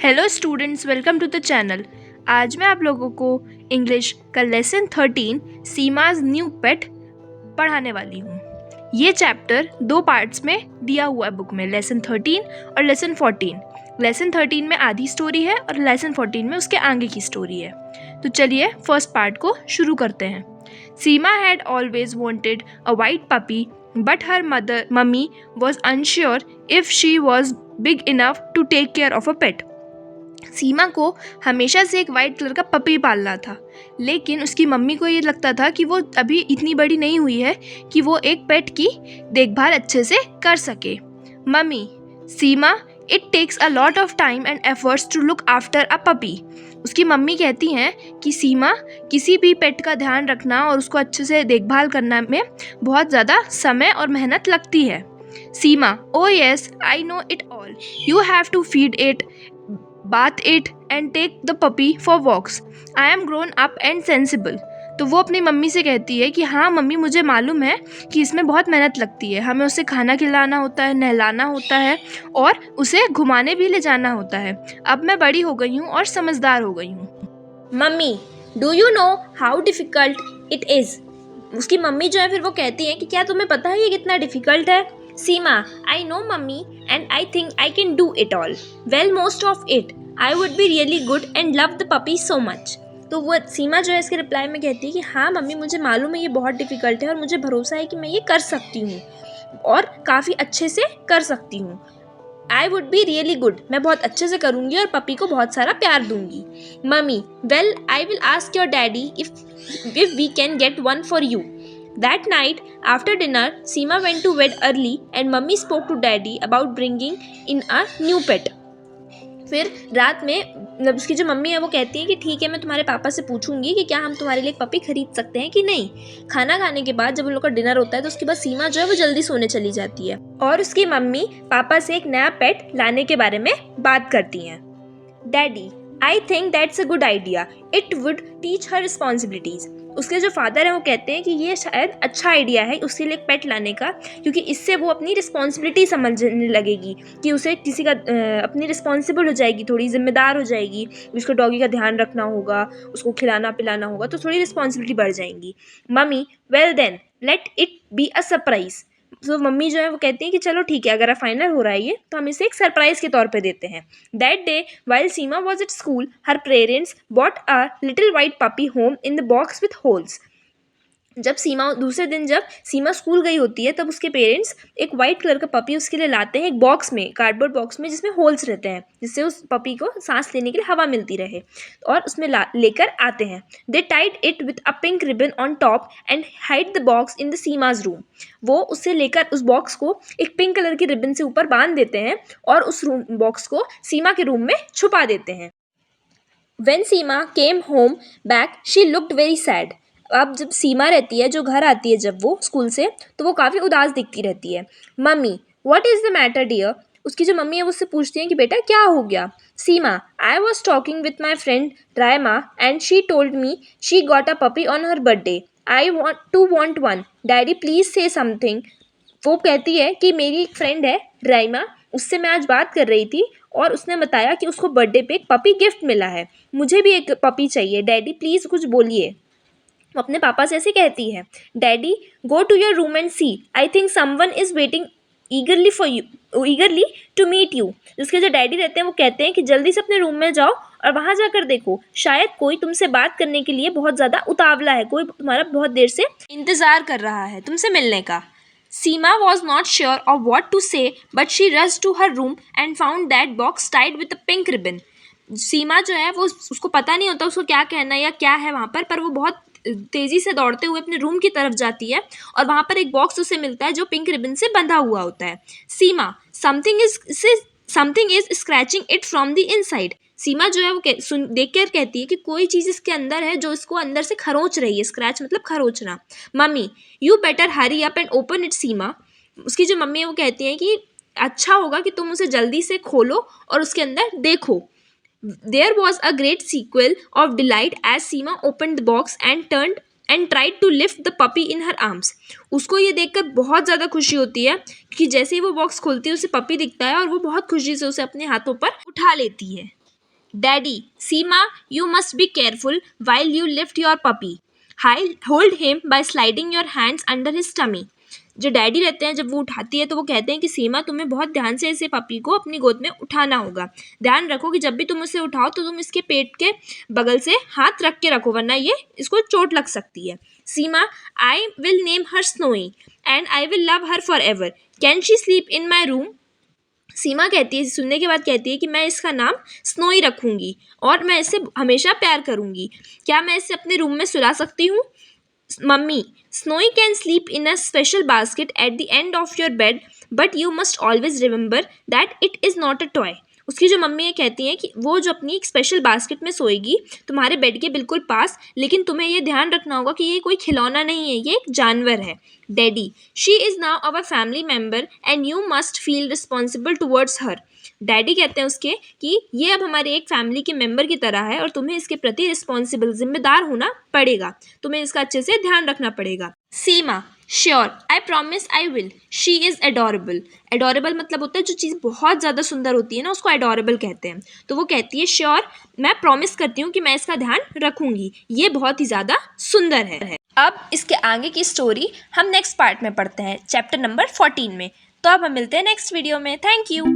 Hello students, welcome to the channel. आज मैं आप लोगों को इंग्लिश का लेसन 13 सीमाज न्यू पेट पढ़ाने वाली हूँ। ये चैप्टर 2 पार्ट्स में दिया हुआ है बुक में, लेसन 13 और लेसन 14। लेसन 13 में आधी स्टोरी है और लेसन 14 में उसके आगे की स्टोरी है। तो चलिए फर्स्ट पार्ट को शुरू करते हैं। Seema had always wanted a white puppy but her mummy was unsure if she was big enough to take care of a pet. Seema को हमेशा से एक वाइट कलर का पपी पालना था, लेकिन उसकी मम्मी को ये लगता था कि वो अभी इतनी बड़ी नहीं हुई है कि वो एक पेट की देखभाल अच्छे से कर सके। Mummy, Seema, it takes a lot of time and efforts to look after a puppy. उसकी मम्मी कहती हैं कि सीमा, किसी भी पेट का ध्यान रखना और उसको अच्छे से देखभाल करना में बहुत ज़्यादा समय और मेहनत लगती है। Seema, oh yes, I know it all. You have to feed it, bath it and take the puppy for walks. I am grown up and sensible. तो वो अपनी मम्मी से कहती है कि हाँ मम्मी, मुझे मालूम है कि इसमें बहुत मेहनत लगती है, हमें उसे खाना खिलाना होता है, नहलाना होता है और उसे घुमाने भी ले जाना होता है। अब मैं बड़ी हो गई हूँ और समझदार हो गई हूँ। Mummy, do you know how difficult it is? उसकी मम्मी जो है फिर वो कहती है कि क्या तुम्हें पता है ये कितना डिफ़िकल्ट है? Seema, I know mummy and I think I can do it all. Well, most of it. I would be really good and love the puppy so much. तो वो सीमा जो है इसके रिप्लाई में कहती है कि हाँ मम्मी, मुझे मालूम है ये बहुत डिफ़िकल्ट है और मुझे भरोसा है कि मैं ये कर सकती हूँ और काफ़ी अच्छे से कर सकती हूँ। आई वुड बी रियली गुड, मैं बहुत अच्छे से करूँगी और पपी को बहुत सारा प्यार दूंगी। Mummy, well, I will ask your daddy if we can get one for you. That night, after dinner, Seema went to bed early and Mummy spoke to Daddy about bringing in a new pet. फिर रात में उसकी जो mummy है वो कहती है कि ठीक है, मैं तुम्हारे पापा से पूछूंगी कि क्या हम तुम्हारे लिए एक पपी खरीद सकते हैं कि नहीं। खाना खाने के बाद जब उन लोग का डिनर होता है तो उसके बाद सीमा जो है वो जल्दी सोने चली जाती है और उसकी मम्मी पापा से एक नया पेट लाने के बारे में बात करती हैं। Daddy, I think that's a good idea, it would teach her responsibilities. उसके जो फादर हैं वो कहते हैं कि ये शायद अच्छा आइडिया है उसके लिए एक पेट लाने का, क्योंकि इससे वो अपनी रिस्पॉन्सिबिलिटी समझने लगेगी कि उसे किसी का अपनी रिस्पॉन्सिबल हो जाएगी, थोड़ी जिम्मेदार हो जाएगी। उसको डॉगी का ध्यान रखना होगा, उसको खिलाना पिलाना होगा, तो थोड़ी रिस्पॉन्सिबिलिटी बढ़ जाएंगी। Mummy, well then let it be a surprise. तो मम्मी जो है वो कहती हैं कि चलो ठीक है, अगर फाइनल हो रहा है ये तो हम इसे एक सरप्राइज के तौर पे देते हैं। That day while Seema was at school, her parents bought a little white puppy home in the box with holes. दूसरे दिन जब सीमा स्कूल गई होती है तब उसके पेरेंट्स एक वाइट कलर का पपी उसके लिए लाते हैं, एक बॉक्स में, कार्डबोर्ड बॉक्स में, जिसमें होल्स रहते हैं, जिससे उस पपी को सांस लेने के लिए हवा मिलती रहे, और उसमें लेकर आते हैं। They tied it with a pink ribbon on top and hide the box in the Seema's room. वो उससे लेकर उस बॉक्स को एक पिंक कलर की रिबन से ऊपर बांध देते हैं और उस बॉक्स को सीमा के रूम में छुपा देते हैं। When Seema came home back she looked very sad. अब जब सीमा रहती है, जो घर आती है जब वो स्कूल से, तो वो काफ़ी उदास दिखती रहती है। Mummy, what is the matter dear? उसकी जो मम्मी है वो उससे पूछती हैं कि बेटा क्या हो गया? Seema, I was talking with my friend Raima and she told me she got a puppy on her birthday. I want one. Daddy please से समथिंग। वो कहती है कि मेरी एक फ्रेंड है राइमा, उससे मैं आज बात कर रही थी और उसने बताया कि उसको बर्थडे पे एक पपी गिफ्ट मिला है, मुझे भी एक पपी चाहिए। डैडी प्लीज़ कुछ बोलिए। वो अपने पापा से ऐसे कहती है। Daddy, go to your room and see, I think someone is waiting eagerly to meet you. उसके जो डैडी रहते हैं वो कहते हैं कि जल्दी से अपने रूम में जाओ और वहाँ जाकर देखो, शायद कोई तुमसे बात करने के लिए बहुत ज़्यादा उतावला है, कोई तुम्हारा बहुत देर से इंतज़ार कर रहा है तुमसे मिलने का। Seema was not sure of what to say, but she rushed to her room and found that box tied with a pink ribbon. सीमा जो है वो उसको पता नहीं होता उसको क्या कहना है या क्या है वहाँ पर वो बहुत तेज़ी से दौड़ते हुए अपने रूम की तरफ जाती है और वहाँ पर एक बॉक्स उसे मिलता है जो पिंक रिबन से बंधा हुआ होता है। Seema, something is scratching it from the inside. Seema जो है वो देख कर कहती है कि कोई चीज़ इसके अंदर है जो इसको अंदर से खरोच रही है। स्क्रैच मतलब खरोचना। Mummy, you better hurry up and open it Seema. उसकी जो मम्मी है वो कहती है कि अच्छा होगा कि तुम उसे जल्दी से खोलो और उसके अंदर देखो। There was a great sequel of delight as Seema opened the box and tried to lift the puppy in her arms. उसको ये देखकर बहुत ज़्यादा खुशी होती है कि जैसे ही वो बॉक्स खोलती है उसे पपी दिखता है और वो बहुत खुशी से उसे अपने हाथों पर उठा लेती है। Daddy, Seema, you must be careful while you lift your puppy. Hold him by sliding your hands under his tummy. जो डैडी रहते हैं जब वो उठाती है तो वो कहते हैं कि सीमा तुम्हें बहुत ध्यान से इसे पपी को अपनी गोद में उठाना होगा। ध्यान रखो कि जब भी तुम उसे उठाओ तो तुम इसके पेट के बगल से हाथ रख के रखो, वरना ये इसको चोट लग सकती है। Seema, I will name her Snowy and I will love her forever. Can she sleep in my room? Seema कहती है, सुनने के बाद कहती है कि मैं इसका नाम स्नोई रखूंगी और मैं इससे हमेशा प्यार करूंगी। क्या मैं इसे अपने रूम में सुला सकती हूँ? Mummy, snowy can sleep in a special basket at the end of your bed but you must always remember that it is not a toy. उसकी जो मम्मी ये कहती हैं कि वो जो अपनी एक स्पेशल बास्केट में सोएगी तुम्हारे बेड के बिल्कुल पास, लेकिन तुम्हें ये ध्यान रखना होगा कि ये कोई खिलौना नहीं है, ये एक जानवर है। Daddy, she is now our family member and you must feel responsible towards her. Daddy कहते हैं उसके कि ये अब हमारे एक फैमिली के मेंबर की तरह है और तुम्हें इसके प्रति रिस्पॉन्सिबल, जिम्मेदार होना पड़ेगा, तुम्हें इसका अच्छे से ध्यान रखना पड़ेगा। Seema, sure, I promise I will, she is adorable. Adorable मतलब होता है जो चीज़ बहुत ज़्यादा सुंदर होती है ना, उसको एडोरेबल कहते हैं। तो वो कहती है श्योर, मैं प्रॉमिस करती हूँ कि मैं इसका ध्यान रखूँगी, ये बहुत ही ज़्यादा सुंदर है। अब इसके आगे की स्टोरी हम नेक्स्ट पार्ट में पढ़ते हैं, चैप्टर नंबर 14 में। तो अब हम मिलते हैं नेक्स्ट वीडियो में। Thank you.